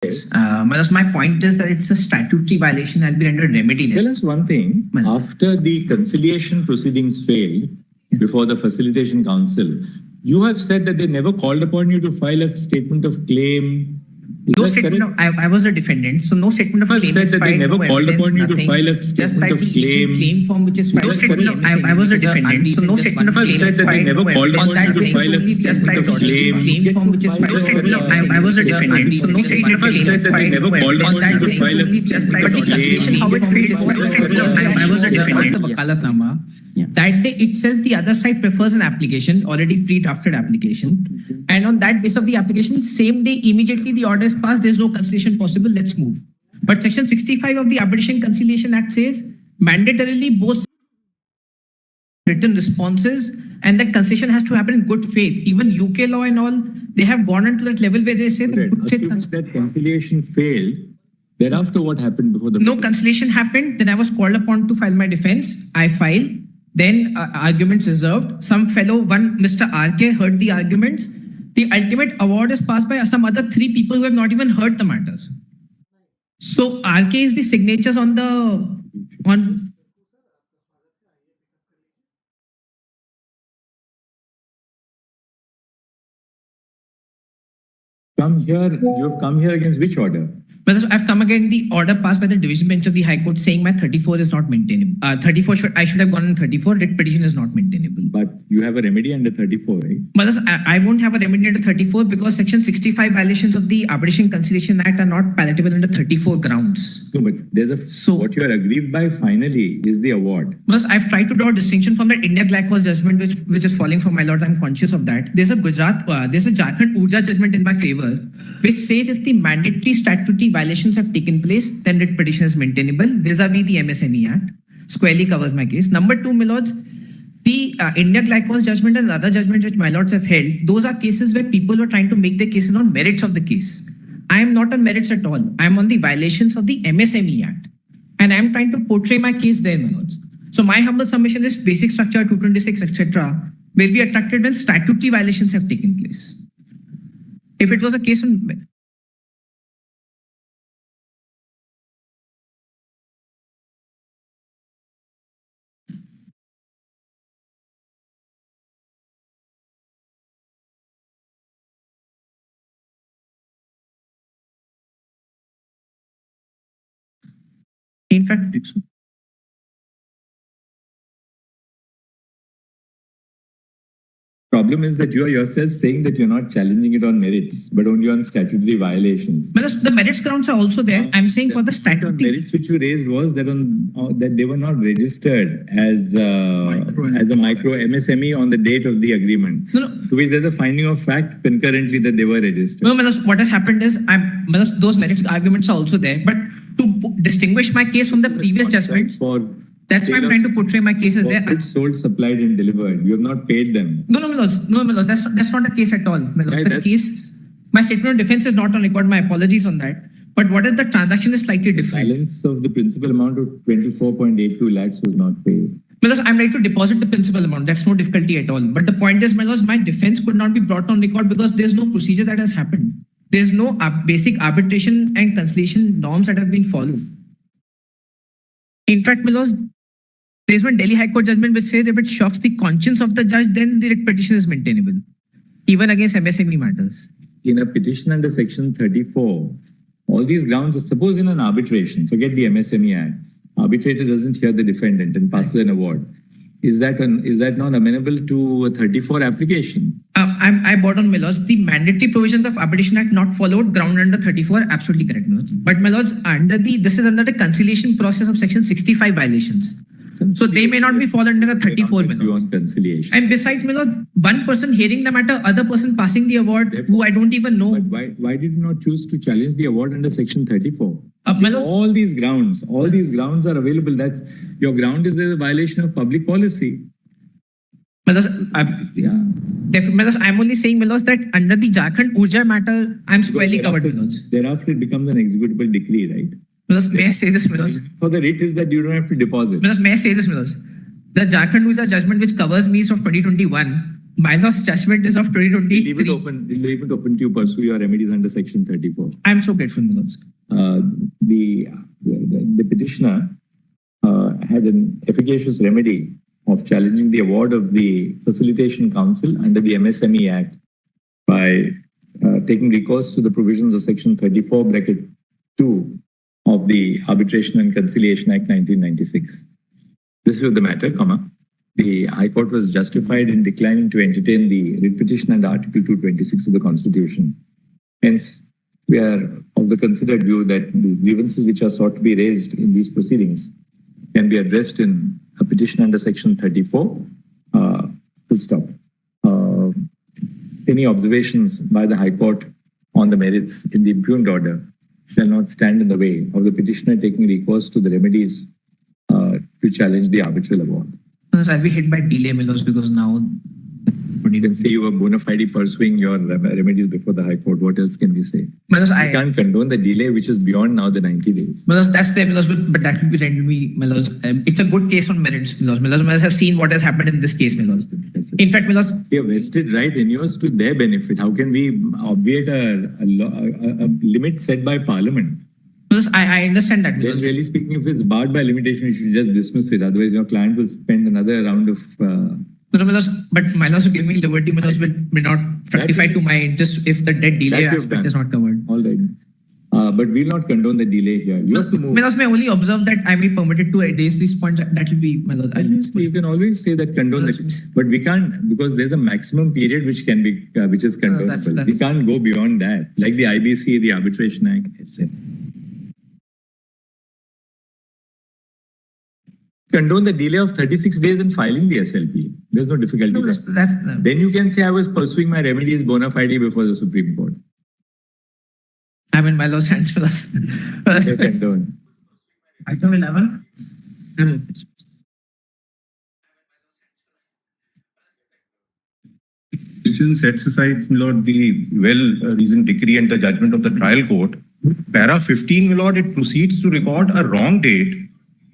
My point is that it's a statutory violation. I'll be rendered remedy. Tell us one thing. After the conciliation proceedings failed before the Facilitation Council, you have said that they never called upon you to file a statement of claim. No statement of, I was a defendant, so no statement of claim is filed. They never called upon you to file a statement of claim. Claim form which is filed. No statement of, I was a defendant, so no statement of claim is filed. They never called upon you to file a statement of claim. Claim form which is filed. No statement of, I was a defendant, so no statement of claim is filed. Never called upon you to file a statement of claim. How it failed, I was a defendant. That day itself, the other side prefers an application, already pre-drafted application. And on that basis of the application, same day, immediately the order is passed, there's no conciliation possible, let's move. But section 65 of the Arbitration Conciliation Act says, mandatorily both written responses and that conciliation has to happen in good faith. Even UK law and all, they have gone into that level where they say that good faith. That conciliation failed. Thereafter, what happened before the... No conciliation happened. Then I was called upon to file my defense. I filed. Then arguments reserved. Some fellow, Mr. RK, heard the arguments. The ultimate award is passed by some other 3 people who have not even heard the matters. So RK is the signatures on the... You have come here against which order? I've come again the order passed by the division bench of the High Court saying my 34 is not maintainable. I should have gone on 34. Writ petition is not maintainable. But you have a remedy under 34, right? I won't have a remedy under 34 because section 65 violations of the Arbitration Conciliation Act are not palatable under 34 grounds. No, but there's a what you are aggrieved by finally is the award. I've tried to draw a distinction from that India Glycos judgment which is falling from my lord. I'm conscious of that. There's a Jharkhand Urja judgment in my favor which says if the mandatory statutory violations have taken place, then writ petition is maintainable vis-a-vis the MSME Act. Squarely covers my case. Number 2, my lords, the India Glycos judgment and other judgments which my lords have held, those are cases where people were trying to make their cases on merits of the case. I am not on merits at all. I am on the violations of the MSME Act. And I am trying to portray my case there, my lords. So my humble submission is basic structure 226, etc. will be attracted when statutory violations have taken place. If it was a case on... In fact, problem is that you are yourself saying that you're not challenging it on merits, but only on statutory violations. But the merits grounds are also there. I'm saying for the statutory merits which you raised was that that they were not registered as a micro MSME on the date of the agreement. No. To which there's a finding of fact concurrently that they were registered. No, what has happened is those merits arguments are also there, but to distinguish my case from the previous judgments, that's why I'm trying to portray my cases there. Sold, supplied, and delivered. You have not paid them. No, my lords. That's not the case at all. Right, the case, my statement of defense is not on record. My apologies on that. But what if the transaction is slightly different? Balance of the principal amount of 24.82 lakhs was not paid. I'm ready to deposit the principal amount. That's no difficulty at all. But the point is, my lords, my defense could not be brought on record because there's no procedure that has happened. There's no basic arbitration and conciliation norms that have been followed. In fact, my lords, there's one Delhi High Court judgment which says if it shocks the conscience of the judge, then the writ petition is maintainable, even against MSME matters. In a petition under section 34, all these grounds, suppose in an arbitration, forget the MSME Act, arbitrator doesn't hear the defendant and passes an award. Is that not amenable to a 34 application? I bought on my lords. The mandatory provisions of Arbitration Act not followed, ground under 34, absolutely correct, my lords. But my lords, this is under the conciliation process of section 65 violations. So they may not be followed under the 34 minutes. And besides, my lord, one person hearing the matter, other person passing the award, who I don't even know. But why did you not choose to challenge the award under section 34? All these grounds are available. That's your ground is a violation of public policy. I'm only saying, that under the Jharkhand Urja matter, I'm squarely covered. Thereafter, it becomes an executable decree, right? May I say this, Milos? For the writ is that you don't have to deposit. May I say this, Milos? The Jharkhand Urja judgment which covers me is of 2021. my lord's judgment is of Leave it 2023. open. Leave it open to pursue your remedies under section 34. I'm so grateful, my lords. The petitioner had an efficacious remedy of challenging the award of the Facilitation Council under the MSME Act by taking recourse to the provisions of section 34 bracket 2 of the Arbitration and Conciliation Act 1996. This was the matter, the High Court was justified in declining to entertain the writ petition under Article 226 of the Constitution. Hence, we are of the considered view that the grievances which are sought to be raised in these proceedings can be addressed in a petition under section 34. Full stop. Any observations by the High Court on the merits in the impugned order shall not stand in the way of the petitioner taking recourse to the remedies to challenge the arbitral award. My lords, I'll be hit by delay, my lords, because now. You can say you were bona fide pursuing your remedies before the High Court. What else can we say? My lords, I can't condone the delay, which is beyond now the 90 days. My lords, that's there, my lords, but that will be rendered me, my lords. It's a good case on merits, my lords. My lords have seen what has happened in this case, my lords. In fact, my lords, We have vested right in yours to their benefit. How can we obviate a limit set by Parliament? my lords, I understand that, my Then lords. really speaking, if it's barred by limitation, you should just dismiss it. Otherwise, your client will spend another round of... No, my lords, but my lords will give me liberty, my lords may not fructify to my interest if the debt delay That you've aspect done. is not covered. All right. But we'll not condone the delay here. You have to move. My lords may only observe that I may be permitted to raise these points. That will be, my lords. You can always say that condone it, but we can't, because there's a maximum period which can be, which is condonable. We can't go beyond that, like the IBC, the Arbitration Act, etc. Condone the delay of 36 days in filing the SLP. There's no difficulty. No, there. Then you can say I was pursuing my remedies bona fide before the Supreme Court. I'm in my lord's hands, my lords. You condone. Item 11. Constitution sets aside, my lord, the well-reasoned decree and the judgment of the trial court. Para 15, my lord, it proceeds to record a wrong date,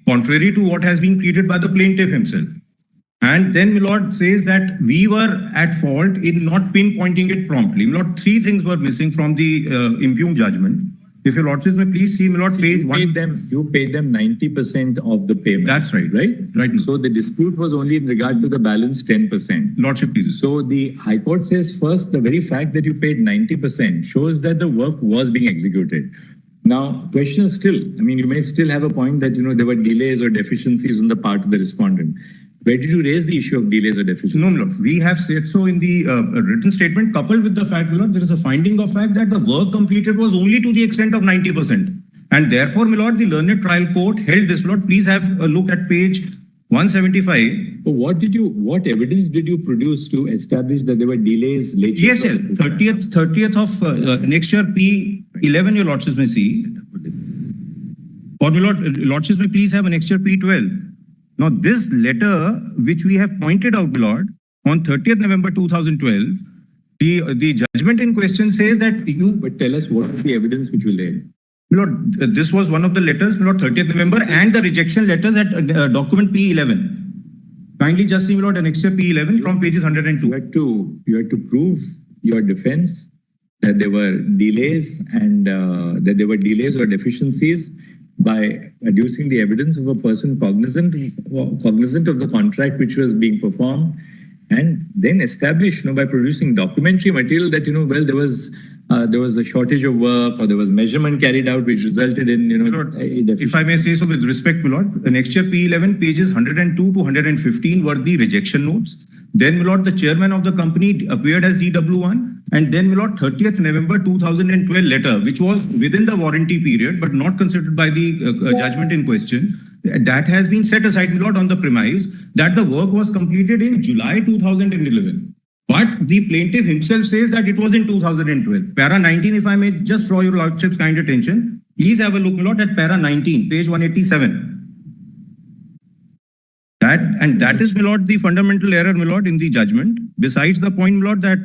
contrary to what has been pleaded by the plaintiff himself. And then, my lord, says that we were at fault in not pinpointing it promptly. My lord, three things were missing from the impugned judgment. If your lordships may please see, my lord, page You 1. paid them 90% of the payment. That's right. Right? Right. So the dispute was only in regard to the balance 10%. Lordship, please. So the High Court says first, the very fact that you paid 90% shows that the work was being executed. Now, question is still, I mean, you may still have a point that, there were delays or deficiencies on the part of the respondent. Where did you raise the issue of delays or deficiencies? No, my lord. We have said so in the written statement, coupled with the fact, my lord, there is a finding of fact that the work completed was only to the extent of 90%. And therefore, my lord, the learned trial court held this, my lord. Please have a look at page 175. So what evidence did you produce to establish that there were delays later? Yes, yes. 30th of next year, P11, your lordships may see. Or my lordships may please have an next year P12. Now, this letter, which we have pointed out, my lord, on 30th November 2012, the judgment in question says that you... But tell us what is the evidence which you laid? My lord, this was one of the letters, my lord, 30th November, and the rejection letters at document P11. Kindly just see, my lord, the next year P11 from pages 102. You had to prove your defense that there were delays and that there were delays or deficiencies by adducing the evidence of a person cognizant of the contract which was being performed, and then establish, by producing documentary material that, there was a shortage of work or there was measurement carried out which resulted in, If I may say so with respect, my lord, the next year P11 pages 102 to 115 were the rejection notes. Then, my lord, the chairman of the company appeared as DW1. And then, my lord, 30th November 2012 letter, which was within the warranty period, but not considered by the judgment in question. That has been set aside, my lord, on the premise that the work was completed in July 2011. But the plaintiff himself says that it was in 2012. Para 19, if I may just draw your lordship's kind attention, please have a look, my lord, at para 19, page 187. That is, my lord, the fundamental error, my lord, in the judgment. Besides the point, my lord, that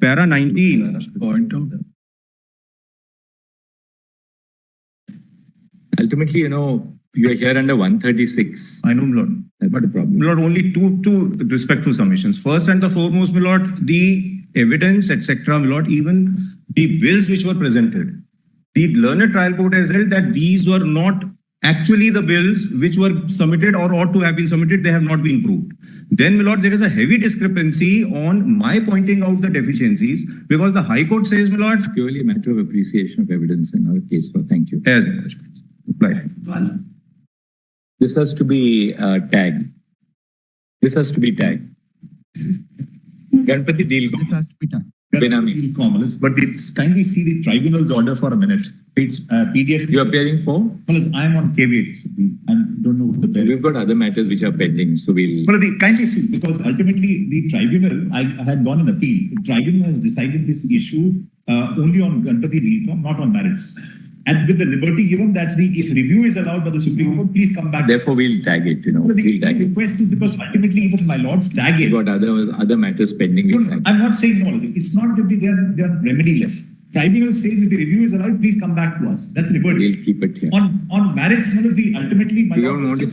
para 19. Ultimately, you are here under 136. I know, my lord. That's the problem. My lord, only two respectful submissions. First and the foremost, my lord, the evidence, etc., my lord, even the bills which were presented. The learned trial court has held that these were not actually the bills which were submitted or ought to have been submitted. They have not been proved. Then, my lord, there is a heavy discrepancy on my pointing out the deficiencies because the High Court says, my lord, It's purely a matter of appreciation of evidence in our case. For thank you. Right. This has to be tagged. This has to be tagged. Ganpati deal. This has to be done. Benami. Commerce, but it's kindly see the tribunal's order for a minute. It's PDF. You are appearing for? Well, I'm on caveat. I don't know what the bearing. We've got other matters which are pending, so we'll. Well, kindly see, because ultimately the tribunal, I had gone in appeal. The tribunal has decided this issue only on Ganpati Leelcom, not on merits. And with the liberty given that if review is allowed by the Supreme Court, please come back. Therefore, we'll tag it. So the We'll tag it. request is because ultimately, even my lords tag it. We've got other matters pending. No, We'll no, tag. I'm not saying no. It's not that they are remediless. Tribunal says if the review is allowed, please come back to us. That's liberty. We'll keep it here. On merits, ultimately, my We don't want to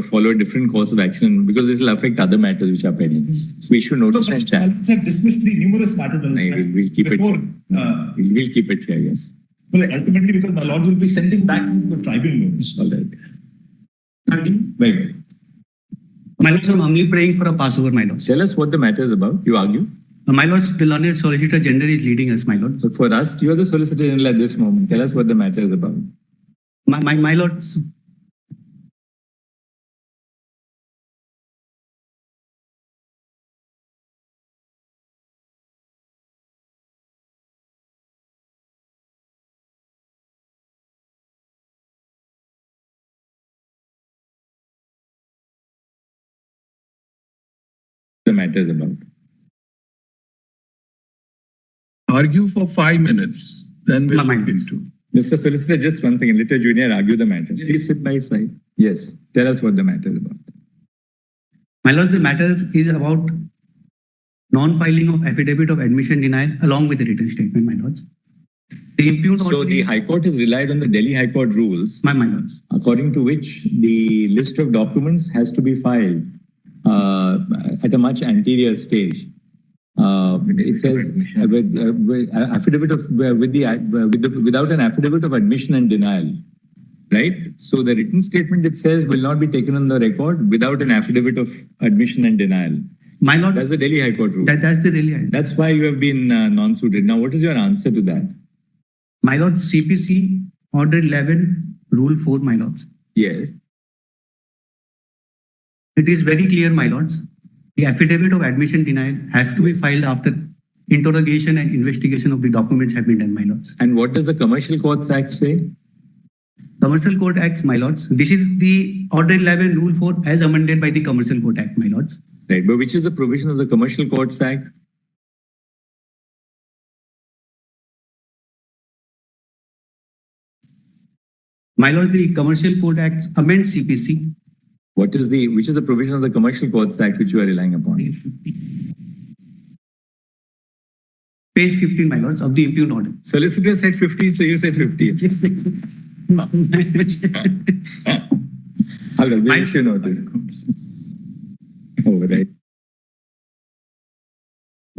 follow a different course of action because this will affect other matters which are pending. So we should notice and chat. have dismissed the numerous matters. We'll keep it. Before, We'll keep it here. Yes. well, ultimately, because my lord will be sending back to the tribunal. All right. Right. My lords, I'm humbly praying for a Passover, my lords. Tell us what the matter is about. You argue. My lords, the learned Solicitor General is leading us, my lords. So for us, you are the Solicitor General at this moment. Tell us what the matter is about. My lords, The matter is about. Argue for 5 minutes, then we'll My look mind. into. Mr. Solicitor, just one second. Let your junior argue the matter. Please sit by his side. Yes. Tell us what the matter is about. my lords, the matter is about non-filing of affidavit of admission denial along with the written statement, my lords. The impugned So the High Court has relied on the Delhi High Court rules, my lords. according to which the list of documents has to be filed at a much anterior stage. It says without an affidavit of admission and denial, right? So the written statement, it says, will not be taken on the record without an affidavit of admission and denial. My lord, That's the Delhi High Court rule. that's the really. That's why you have been non-suited. Now, what is your answer to that? My lords, CPC Order 11, Rule 4, my lords. Yes. It is very clear, my lords. The affidavit of admission denial has to be filed after interrogation and investigation of the documents have been done, my lords. And what does the Commercial Courts Act say? Commercial Court Act, my lords. This is the Order 11, Rule 4 as amended by the Commercial Court Act, my lords. Right. But which is the provision of the Commercial Courts Act? My lord, the Commercial Court Act amends CPC. Which is the provision of the Commercial Courts Act which you are relying upon? Page 15, my lords, of the impugned order. Solicitor said 15, so you said 15. Hello, we issue notice. Oh, right.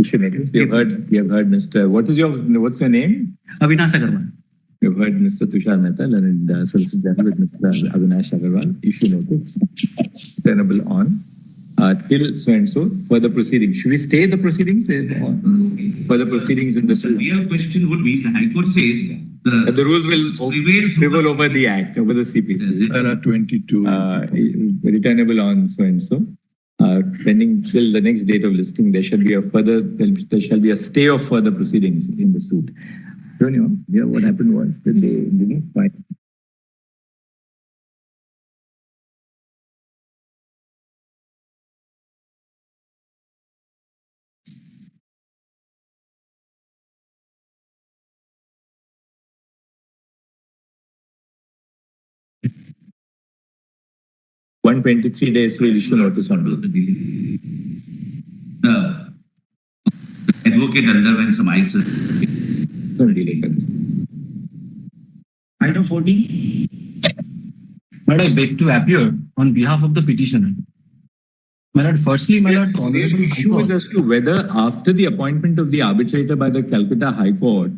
Issue notice. We have heard Mr. What's your name? Avinash Agarwal. We have heard Mr. Tushar Mehta, learned Solicitor General with Mr. Avinash Agarwal. Issue notice. Tenable on till so and so further proceedings. Should we stay the proceedings? Further proceedings in the The real question would be, the High Court says the rules will prevail over the Act, over the CPC. There are 22. Returnable on so and so. Pending till the next date of listing, there shall be a stay of further proceedings in the suit. Don't you know? Yeah, what happened was that they didn't find. $123 days will issue notice on bill. the advocate underwent some ISIS. Don't delay it. Item 14. But I beg to appear on behalf of the petitioner. My lord, firstly, my lord, The Honorable High issue Court. is as to whether after the appointment of the arbitrator by the Calcutta High Court,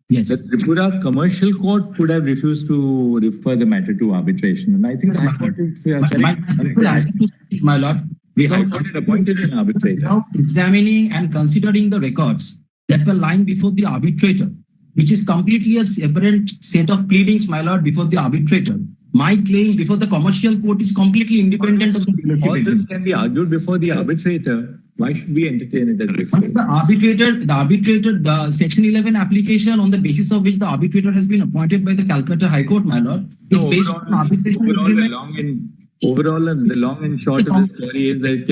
Yes. the Tripura Commercial Court could have refused to refer the matter to arbitration. And I think the High Court is My simple answer to this, my lord, The High without, Court had appointed an arbitrator. without examining and considering the records that were lying before the arbitrator, which is completely a separate set of pleadings, my lord, before the arbitrator. My claim before the commercial court is completely independent of the dealership All this agreement. can be argued before the arbitrator. Why should we entertain it at this stage? The Section 11 application on the basis of which the arbitrator has been appointed by the Calcutta High Court, my lord, is based on arbitration agreement. The long and short of the story is that it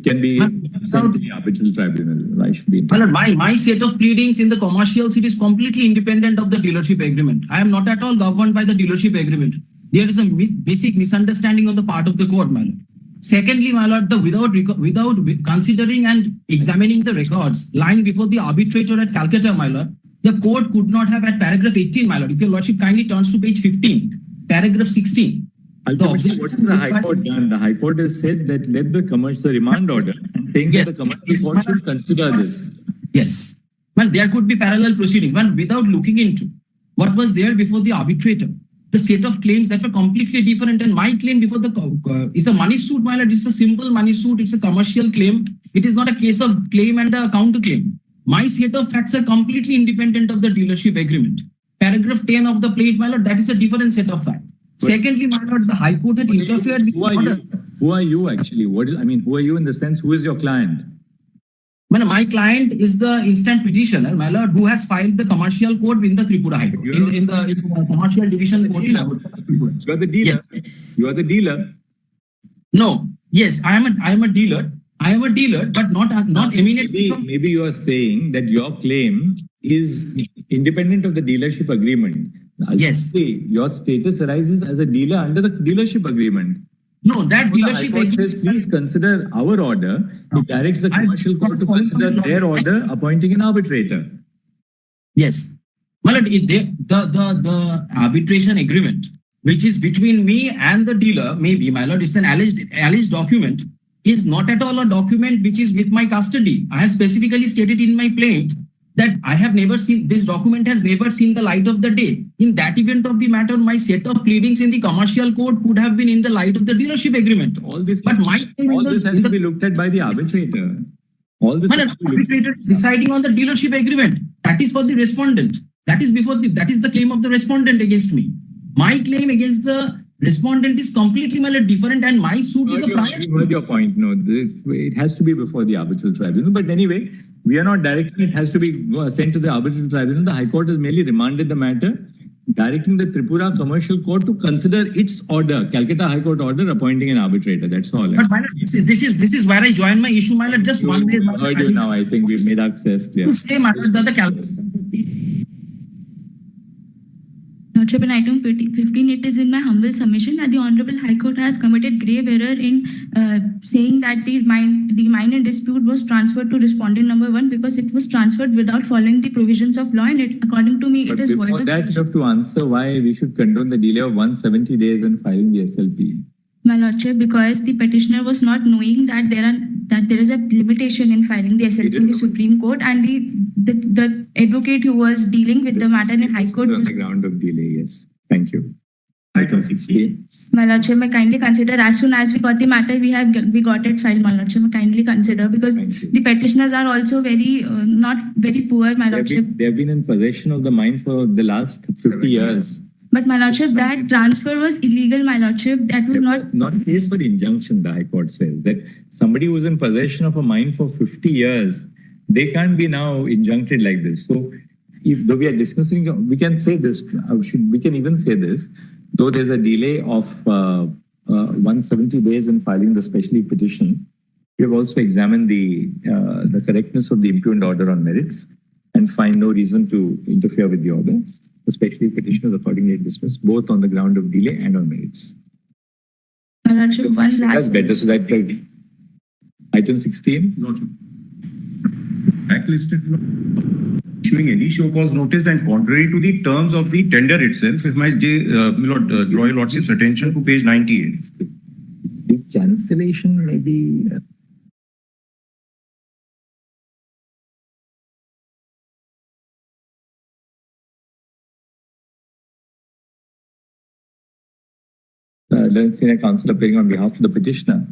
can be sent to the arbitral tribunal. Why should we? My lord, my set of pleadings in the commercials, it is completely independent of the dealership agreement. I am not at all governed by the dealership agreement. There is a basic misunderstanding on the part of the court, my lord. Secondly, my lord, without considering and examining the records lying before the arbitrator at Calcutta, my lord, the court could not have at paragraph 18, my lord. If your lordship kindly turns to page 15, paragraph 16. Ultimately, what has the High Court done? The High Court has said that let the commercial remand order and saying that the commercial court should consider this. Yes. Well, there could be parallel proceedings, but without looking into what was there before the arbitrator, the set of claims that were completely different. And my claim before the is a money suit, my lord. It's a simple money suit. It's a commercial claim. It is not a case of claim and a counterclaim. My set of facts are completely independent of the dealership agreement. Paragraph 10 of the plaint, my lord, that is a different set of facts. Secondly, my lord, the High Court had interfered with Who are order. you? Who are you actually? Who are you in the sense? Who is your client? My client is the instant petitioner, my lord, who has filed the commercial court in the Tripura High Court, in the commercial division court in Tripura. You are the dealer. Yes. You are the dealer. No, yes, I am a dealer. I am a dealer, but not eminently from. Maybe you are saying that your claim is independent of the dealership agreement. Yes. Ultimately, your status arises as a dealer under the dealership agreement. No, that The High dealership Court agreement. says, please consider our order. It directs the commercial court to consider their order, appointing an arbitrator. Yes, my lord, the arbitration agreement, which is between me and the dealer, maybe, my lord, it's an alleged document, is not at all a document which is with my custody. I have specifically stated in my plaint that I have never seen, this document has never seen the light of the day. In that event of the matter, my set of pleadings in the commercial court could have been in the light of the dealership agreement. All this Has to be looked at by the arbitrator. All this Well, has an to be looked arbitrator is deciding on the dealership agreement. That is for the respondent. That is the claim of the respondent against me. My claim against the respondent is completely different, and my suit is a prior You heard your point. No, it has to be before the arbitral tribunal. But anyway, we are not directing it has to be sent to the arbitral tribunal. The High Court has merely remanded the matter, directing the Tripura Commercial Court to consider its order, Calcutta High Court order appointing an arbitrator. That's all. But my lord, this is where I join my issue, my lord. Just one day. I heard you now. I think we've made access clear. To say, my lord, that the Calcutta. Lordship, in item 15, it is in my humble submission that the Honorable High Court has committed grave error in saying that the mine in dispute was transferred to respondent number 1 because it was transferred without following the provisions of law, and according to me, But it is before void. that, you have to answer why we should condone the delay of 170 days in filing the SLP. My Lordship, because the petitioner was not knowing that there is a limitation in filing the SLP in the Supreme Court, and the advocate who was dealing with the matter in High Court On was. the ground of delay, yes. Thank you. Item 16. My Lordship, may kindly consider as soon as we got the matter, we got it filed. My Lordship, may kindly consider, because Thank you. the petitioners are also very not very poor. My Lordship, They have been in possession of the mine for the last 50 years. but my Lordship, that transfer was illegal. My Lordship, that was not. Case for injunction, the High Court says that somebody who's in possession of a mine for 50 years, they can't be now injuncted like this. So, though we are dismissing, we can say this, we can even say this, though there's a delay of 170 days in filing the special petition, we have also examined the correctness of the impugned order on merits and find no reason to interfere with the order. The special petition is accordingly dismissed, both on the ground of delay and on merits. My Lordship, So one that's last. better. So that's like item 16. Blacklisted. issuing any show cause notice and contrary to the terms of the tender itself, if my draw your lordship's attention to page 98. The cancellation maybe. Learned Senior Counsel appearing on behalf of the petitioner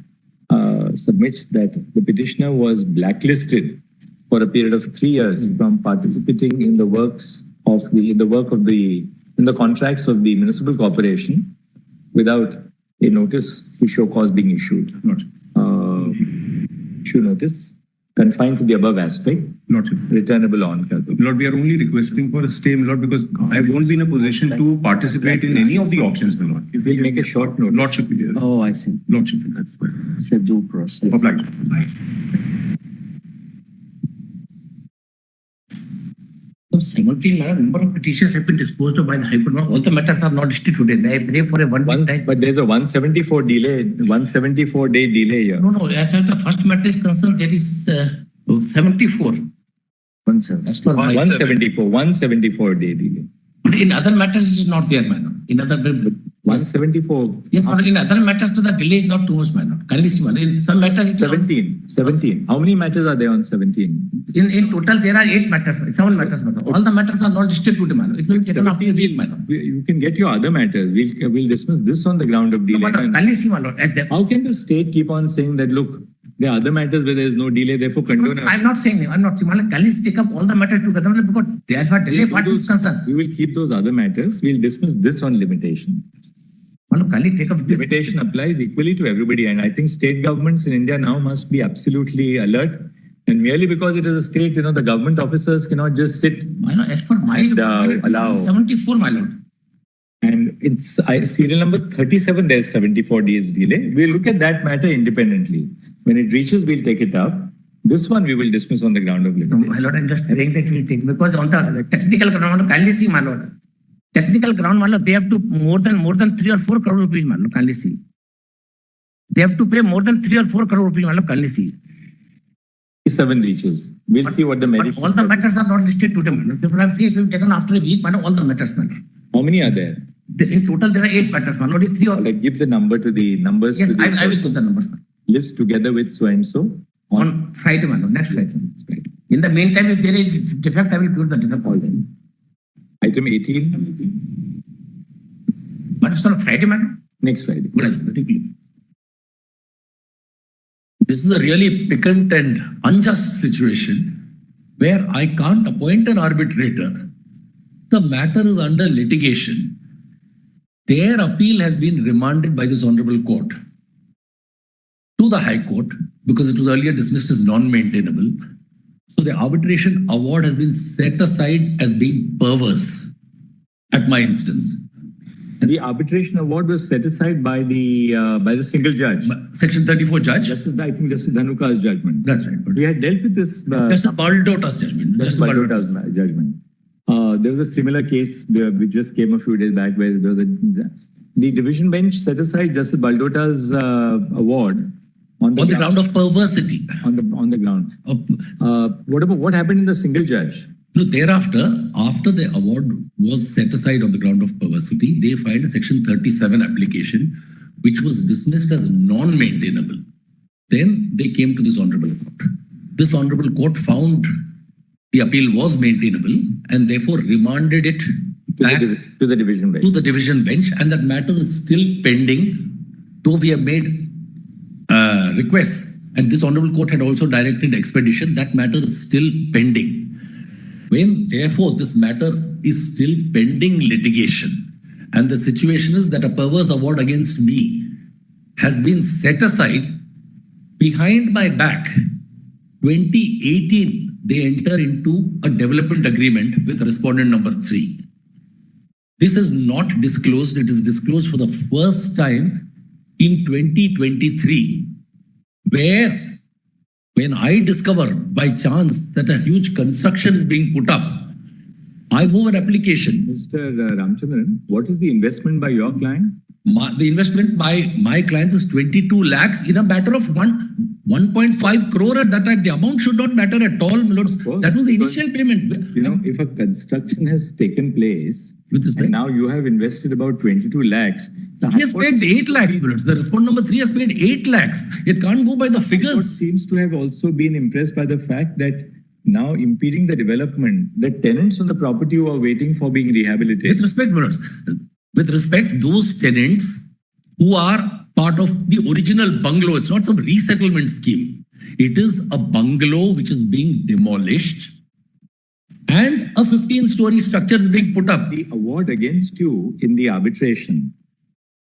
submits that the petitioner was blacklisted for a period of 3 years from participating in the works of the contracts of the municipal corporation without a notice to show cause being issued. Issue notice confined to the above aspect. Lordship. Returnable on. Lord, we are only requesting for a stay, Lord, because I won't be in a position to participate in any of the auctions, my Lord. We'll make a short note. Lordship. Oh, I see. Lordship, that's fine. It's a due process. Obliged. So 17 number of petitions have been disposed of by the High Court. All the matters are not listed today. They pray for a one week time. But there's a 174 delay, 174 day delay here. No. As far as the first matter is concerned, there is 74. 174 day delay. But in other matters, it is not there, man. In other 174. yes, but in other matters, the delay is not too much, man. Kindly see, man. In some matters, it's 17. How many matters are there on 17? In total, there are 8 matters, 7 matters, man. All the matters are not listed today, man. It will be taken after a week, man. You can get your other matters. We'll dismiss this on the ground of delay. Kindly see, my lord. How can the state keep on saying that, look, there are other matters where there is no delay, therefore condone. I'm not saying, kindly take up all the matters together because therefore delay part is concerned. We will keep those other matters. We'll dismiss this on limitation. Kindly take up this. Limitation applies equally to everybody. And I think state governments in India now must be absolutely alert. And merely because it is a state, the government officers cannot just sit As per my and allow. 74, my lord. And it's serial number 37, there's 74 days delay. We'll look at that matter independently. When it reaches, we'll take it up. This one we will dismiss on the ground of limitation. My lord, I'm just praying that we'll take because on the technical ground, kindly see, my lord. Technical ground, my lord, they have to more than 3 or 4 crore rupees, my lord, kindly see. They have to pay more than 3 or 4 crore rupees, my lord, kindly see. 7 reaches. We'll see what the merits. All the matters are not listed today, my lord. If I'm saying if we've taken after a week, my lord, all the matters, my lord. How many are there? In total, there are 8 matters, my lord. 3 or Give the number to the numbers. yes, I will put the numbers, my lord. List together with so and so. On Friday, my lord, next Friday. In the meantime, if there is defect, I will put the defect all then. Item 18. But it's on Friday, man. Next Friday. This is a really piquant and unjust situation where I can't appoint an arbitrator. The matter is under litigation. Their appeal has been remanded by this honorable court to the High Court because it was earlier dismissed as non-maintainable. So the arbitration award has been set aside as being perverse at my instance. The arbitration award was set aside by the single judge. Section 34 judge. I think Justice Dhanuka's judgment. That's right. We had dealt with this. Justice Baldota's judgment. Justice Baldota's judgment. There was a similar case which just came a few days back where there was the division bench set aside Justice Baldota's award on the ground of perversity. On the ground. What happened in the single judge? No, thereafter, after the award was set aside on the ground of perversity, they filed a Section 37 application, which was dismissed as non-maintainable. Then they came to this honorable court. This honorable court found the appeal was maintainable and therefore remanded it back to the division bench. To the division bench, and that matter is still pending, though we have made requests, and this honorable court had also directed expedition. That matter is still pending. When therefore this matter is still pending litigation, and the situation is that a perverse award against me has been set aside behind my back. 2018, they enter into a development agreement with respondent number 3. This is not disclosed. It is disclosed for the first time in 2023, where when I discover by chance that a huge construction is being put up, I move an application. Mr. Ramchandran, what is the investment by your client? The investment by my clients is 22 lakhs in a matter of 1.5 crore at that time. The amount should not matter at all, my lords. course, That was the because, initial payment. You know, if a construction has taken place, With respect. and now you have invested about 22 lakhs. The He has High Court paid seems 8 to lakhs, be- my lords. The respondent number 3 has paid 8 lakhs. It can't go by the High Court figures. seems to have also been impressed by the fact that now impeding the development, the tenants on the property who are waiting for being With rehabilitated. respect, my lords, with respect, those tenants who are part of the original bungalow, it's not some resettlement scheme. It is a bungalow which is being demolished and a 15-story structure is being put up. The award against you in the arbitration,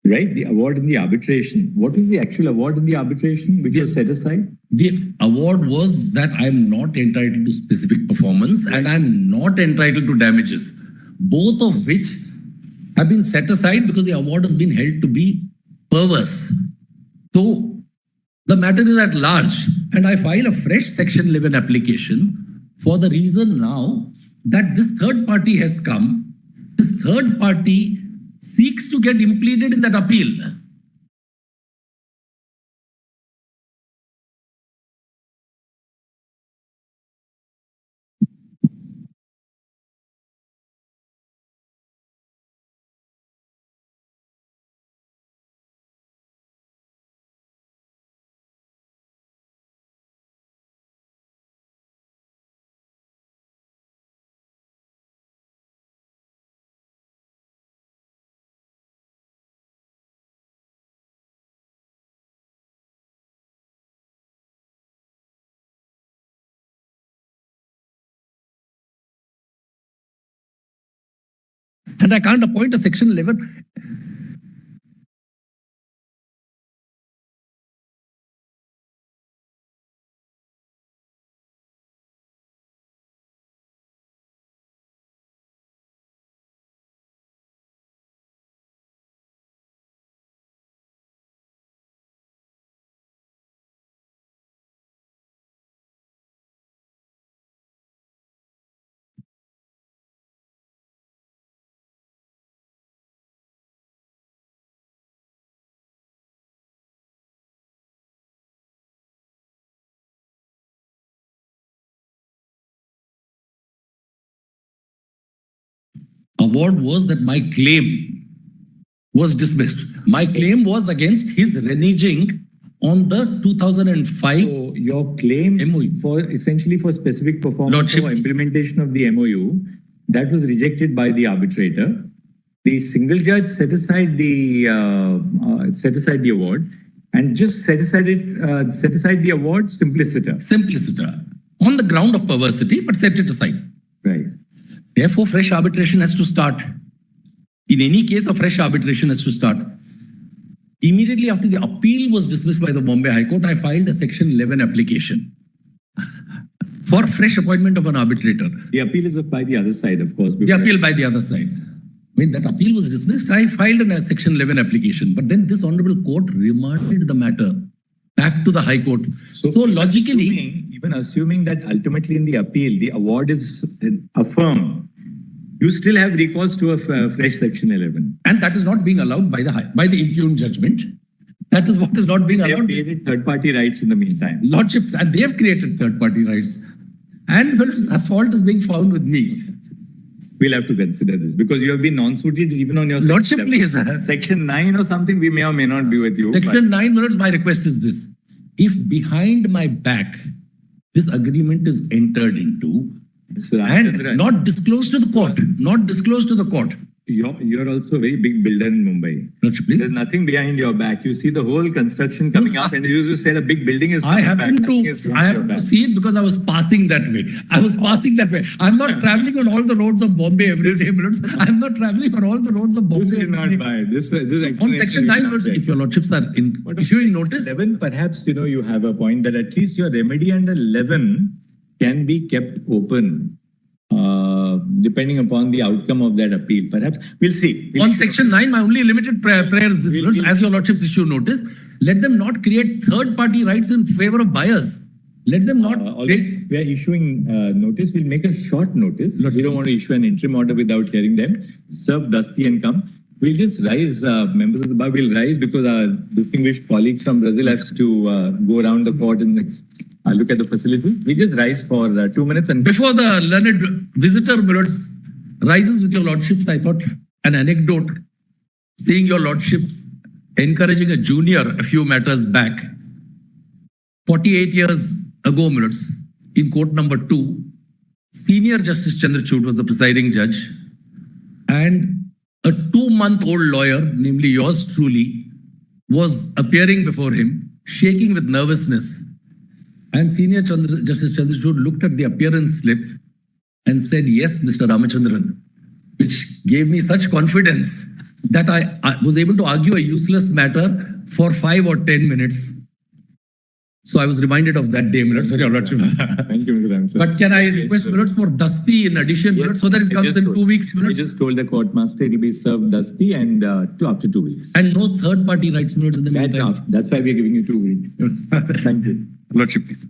right? The award in the arbitration. What is the actual award in the arbitration which was set aside? The award was that I'm not entitled to specific performance and I'm not entitled to damages, both of which have been set aside because the award has been held to be perverse. So the matter is at large and I file a fresh Section 11 application for the reason now that this third party has come. This third party seeks to get impleaded in that appeal. And I can't appoint a Section 11. Award was that my claim was dismissed. My claim was against his reneging on the 2005 So your claim MOU. for essentially for specific performance Lordship. or implementation of the MOU, that was rejected by the arbitrator. The single judge set aside the award and just set aside the award simpliciter. simpliciter on the ground of perversity, but set it aside. Right. Therefore, fresh arbitration has to start. In any case, a fresh arbitration has to start. Immediately after the appeal was dismissed by the Bombay High Court, I filed a Section 11 application for fresh appointment of an arbitrator. The appeal is by the other side, of course. The appeal by the other side. When that appeal was dismissed, I filed a Section 11 application. But then this honorable court remanded the matter back to the High Court. So logically, Even assuming that ultimately in the appeal, the award is affirmed, you still have recourse to a fresh Section 11. and that is not being allowed by the impugned judgment. That is what is not being They have allowed. created third-party rights in the meantime. Lordships, and they have created third-party rights. And well, a fault is being found with me. We'll have to consider this because you have been non-suited even on your Lordship, Section please. 11. Section 9 or something, we may or may not be with you. Section 9 minutes, my request is this. If behind my back, this agreement is entered into So and not disclosed to the court, You're also a very big builder in Mumbai. Lordship, please. There's nothing behind your back. You see the whole construction coming up, and you said a big building is I coming back. happen Nothing to is behind your back. see it because I was passing that way. I'm not traveling on all the roads of Bombay every day. I'm not traveling on all the roads of Bombay. This is every not day. by this. On Section 9, if your lordships are issuing notice, 11, perhaps you have a point that at least your remedy under 11 can be kept open, depending upon the outcome of that appeal. Perhaps we'll see. on Section 9, my only limited prayer is this, lords, as your lordships issue notice, let them not create third-party rights in favor of buyers. Let them not create. We are issuing notice. We'll make a short notice. Lordship. We don't want to issue an interim order without hearing them. Serve Dusty and come. We'll just rise, members of the bar will rise because our distinguished colleagues from Brazil have to go around the court and look at the facility. We just rise for 2 minutes and Before the learned visitor, my lords, rises with your lordships, I thought an anecdote, seeing your lordships encouraging a junior a few matters back. 48 years ago, my lords, in court number 2, Senior Justice Chandrachud was the presiding judge, and a 2-month-old lawyer, namely yours truly, was appearing before him, shaking with nervousness. And Senior Justice Chandrachud looked at the appearance slip and said, "Yes, Mr. Ramachandran," which gave me such confidence that I was able to argue a useless matter for 5 or 10 minutes. So I was reminded of that day, Milord. Sorry, Lordship. thank you, Mr. Ramachandran. But can I request, Milord, for Dusty in addition, Milord, so that it comes in 2 weeks, I Milord? just told the court master it will be served dusty and after 2 weeks. And no third-party rights, Milord, in the meantime. That's why we are giving you 2 weeks. Thank you. Lordship, please.